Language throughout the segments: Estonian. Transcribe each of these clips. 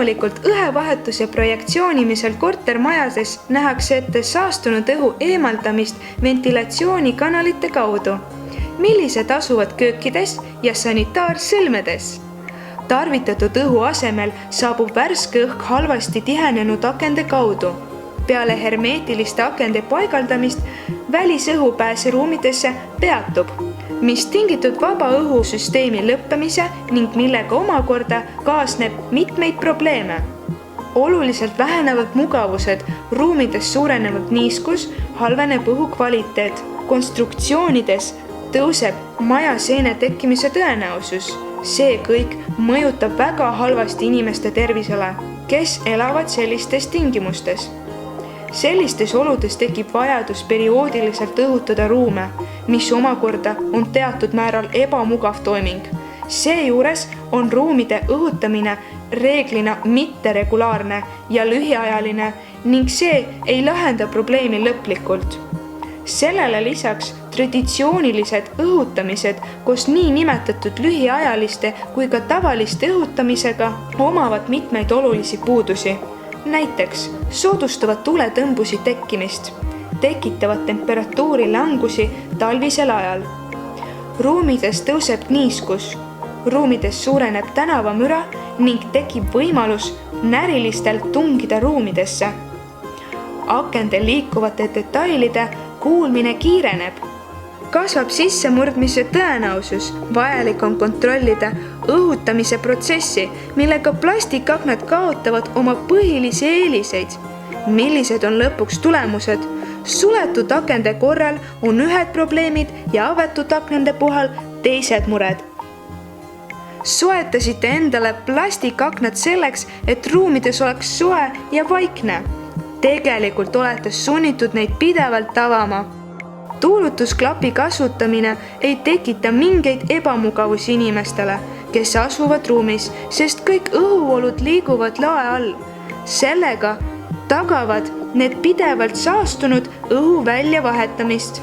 Loomulikult õhevahetuse projektsioonimisel kortermajades nähakse ette saastunud õhu eemaldamist ventilatsioonikanalite kaudu, millised asuvad köökides ja sanitaarsõlmedes. Tarvitatud õhu asemel saabub värske õhk halvasti tihenenud akende kaudu. Peale hermeetiliste akende paigaldamist välisõhupääs ruumidesse peatub, mis tingitud vaba õhusüsteemi lõppemise ning millega omakorda kaasneb mitmeid probleeme. Oluliselt vähenevad mugavused, ruumides suurenevad niiskus, halveneb õhu kvaliteet. Konstruktsioonides tõuseb majaseene tekkimise tõenäosus. See kõik mõjutab väga halvasti inimeste tervisele, kes elavad sellistes tingimustes. Sellistes oludes tekib vajadus perioodiliselt õhutada ruume, mis omakorda on teatud määral ebamugav toiming. Seejuures on ruumide õhutamine reeglina mitteregulaarne ja lühiajaline ning see ei lahenda probleemi lõplikult. Sellele lisaks traditsioonilised õhutamised koos nii nimetatud lühiajaliste kui ka tavaliste õhutamisega omavad mitmeid olulisi puudusi. Näiteks soodustavad tuletõmbusi tekkimist, tekitavad temperatuuri langusi talvisel ajal. Ruumides tõuseb niiskus, ruumides suureneb tänavamüra ning tekib võimalus närilistel tungida ruumidesse. Akende liikuvate detailide kuulmine kiireneb. Kasvab sissemurdmise tõenäosus, vajalik on kontrollida õhutamise protsessi, millega plastikaknad kaotavad oma põhilisi eeliseid. Millised on lõpuks tulemused? Suletud akende korral on ühed probleemid ja avatud aknende puhul teised mured. Soetasite endale plastikaknad selleks, et ruumides oleks soe ja vaikne. Tegelikult olete sunnitud neid pidevalt avama. Tuulutusklapi kasutamine ei tekita mingeid ebamugavusi inimestele, kes asuvad ruumis, sest kõik õhuolud liiguvad lae all. Sellega tagavad need pidevalt saastunud õhu väljavahetamist.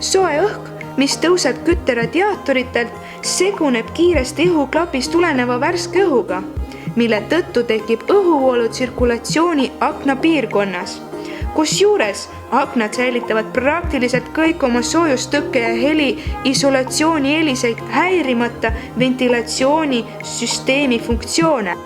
Soe õhk, mis tõuseb kütteradiaatoritelt, seguneb kiiresti õhuklapist tuleneva värske õhuga, mille tõttu tekib õhuvoolu tsirkulatsiooni akna piirkonnas. Kusjuures aknad säilitavad praktiliselt kõik oma soojustõkke ja heli isolatsiooni eeliseid häirimata ventilatsioonisüsteemi funktsioone.